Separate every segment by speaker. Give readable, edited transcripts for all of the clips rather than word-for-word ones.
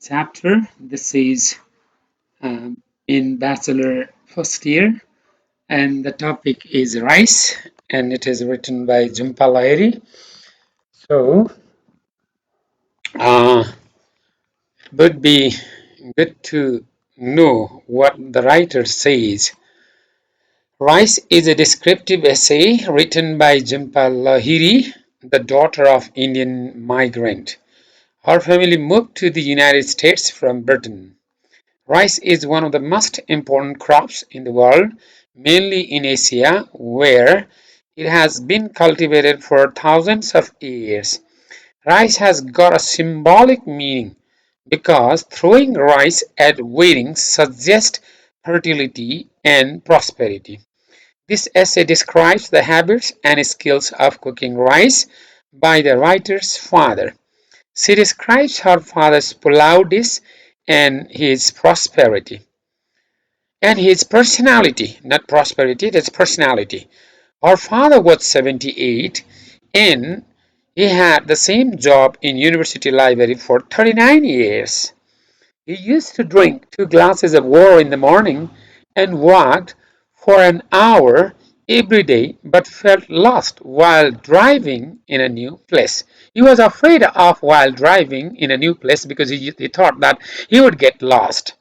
Speaker 1: chapter. This is in bachelor first year, and the topic is rice, and it is written by Jhumpa Lahiri. So, uh, would be good to know what the writer says. Rice is a descriptive essay written by Jhumpa Lahiri, the daughter of Indian migrant. Her family moved to the United States from Britain. Rice is one of the most important crops in the world, mainly in Asia, where it has been cultivated for thousands of years. Rice has got a symbolic meaning because throwing rice at weddings suggests fertility and prosperity. This essay describes the habits and skills of cooking rice by the writer's father. She describes her father's pulao dish and his prosperity and his personality, not prosperity, that's personality. Our father was 78 and he had the same job in university library for 39 years. He used to drink 2 glasses of water in the morning and walked for an hour every day but felt lost while driving in a new place. He was afraid of while driving in a new place because he thought that he would get lost.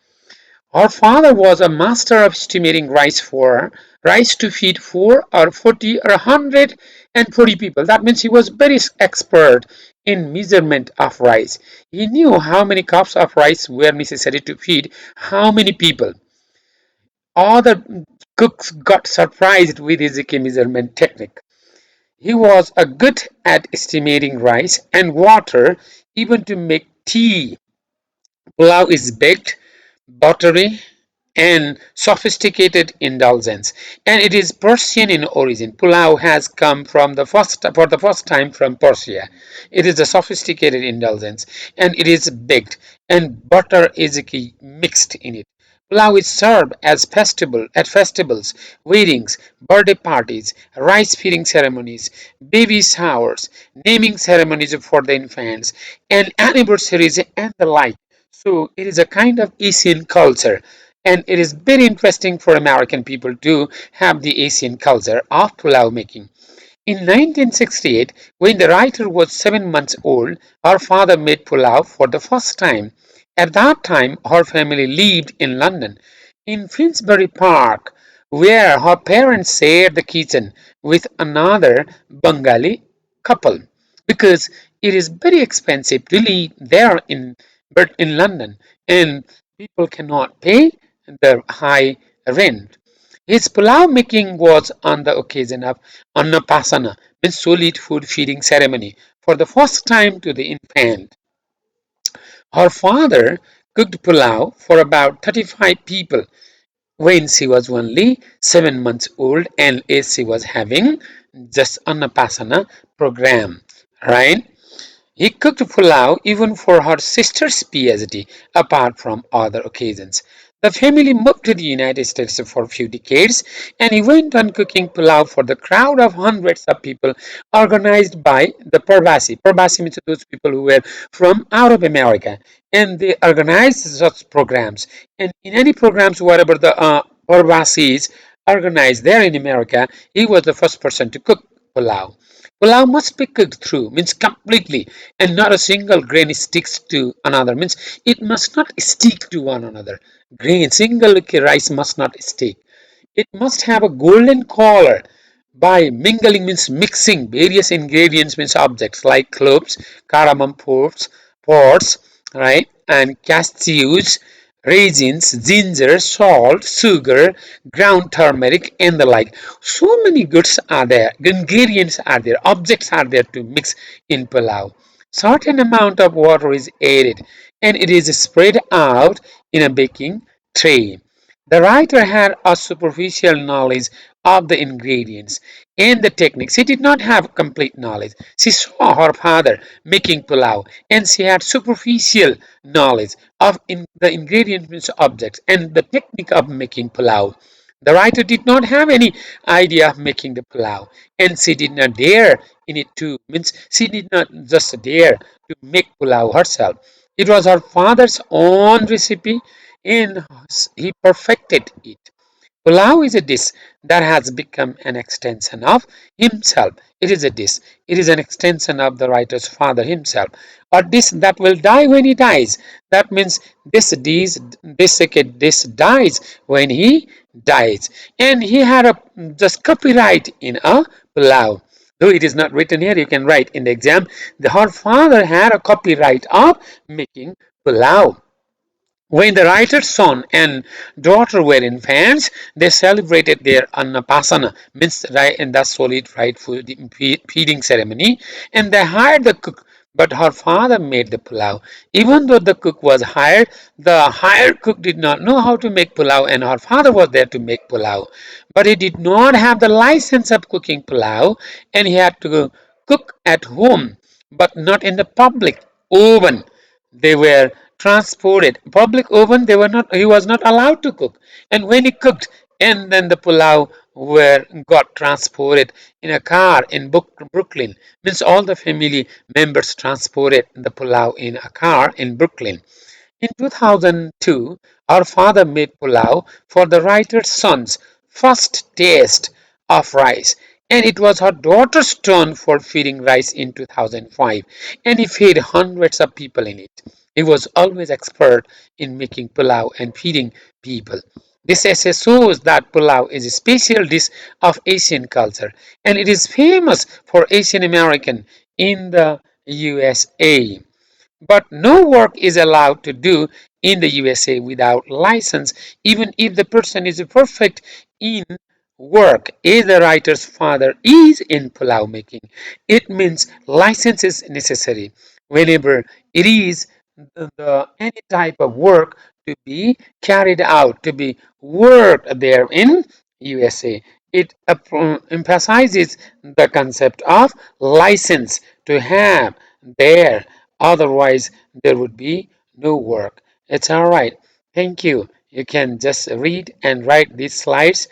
Speaker 1: Our father was a master of estimating rice to feed 4 or 40 or 140 people. That means he was very expert in measurement of rice. He knew how many cups of rice were necessary to feed how many people. Other cooks got surprised with his measurement technique. He was a good at estimating rice and water, even to make tea. Pulao is baked, buttery, and sophisticated indulgence, and it is Persian in origin. Pulao has come for the first time from Persia. It is a sophisticated indulgence, and it is baked, and butter is mixed in it. Pulao is served as at festivals, weddings, birthday parties, rice feeding ceremonies, baby showers, naming ceremonies for the infants, and anniversaries and the like. So it is a kind of Asian culture, and it is very interesting for American people to have the Asian culture of pulao making. In 1968, when the writer was 7 months old, her father made pulao for the first time. At that time, her family lived in London, in Finsbury Park, where her parents shared the kitchen with another Bengali couple because it is very expensive to live there in London, and people cannot pay the high rent. His pulao making was on the occasion of Annapasana, means solid food feeding ceremony, for the first time to the infant. Her father cooked pulao for about 35 people when she was only 7 months old and as she was having just Annapasana program, right? He cooked pulao even for her sister's PhD, apart from other occasions. The family moved to the United States for a few decades, and he went on cooking pulao for the crowd of hundreds of people organized by the Parvasi. Parvasi means those people who were from out of America, and they organized such programs. And in any programs, wherever the Parvasis organized there in America, he was the first person to cook pulao. Pulao must be cooked through, means completely, and not a single grain sticks to another, means it must not stick to one another. Single rice must not stick. It must have a golden color by mingling, means mixing various ingredients, means objects like cloves, cardamom pods, right, and cashews, raisins, ginger, salt, sugar, ground turmeric, and the like. So many goods are there, ingredients are there, objects are there to mix in pulao. Certain amount of water is added and it is spread out in a baking tray. The writer had a superficial knowledge of the ingredients and the techniques. She did not have complete knowledge. She saw her father making pulao and she had superficial knowledge of the ingredients objects and the technique of making pulao. The writer did not have any idea of making the pulao and she did not dare in it too. Means she did not just dare to make pulao herself. It was her father's own recipe and he perfected it. Pulao is a dish that has become an extension of himself. It is a dish. It is an extension of the writer's father himself. A dish that will die when he dies. That means this dies when he dies. And he had a just copyright in a pulao. Though it is not written here, you can write in the exam. Her father had a copyright of making pulao. When the writer's son and daughter were infants, they celebrated their annapasana, means right, and that's solid right food feeding ceremony, and they hired the cook. But her father made the pulao. Even though the cook was hired, the hired cook did not know how to make pulao, and her father was there to make pulao. But he did not have the license of cooking pulao, and he had to cook at home, but not in the public oven. They were transported public oven. They were not, he was not allowed to cook, and when he cooked, and then the pulao were got transported in a car in Brooklyn, means all the family members transported the pulao in a car in Brooklyn. In 2002, our father made pulao for the writer's son's first taste of rice, and it was her daughter's turn for feeding rice in 2005, and he fed hundreds of people in it. He was always expert in making pulao and feeding people. This essay shows that pulao is a special dish of Asian culture, and it is famous for Asian American in the USA. But no work is allowed to do in the USA without license, even if the person is perfect in work. As the writer's father is in pulao making, it means license is necessary whenever it is any type of work to be carried out, to be worked there in USA. It emphasizes the concept of license to have there. Otherwise, there would be no work. It's all right. Thank you. You can just read and write these slides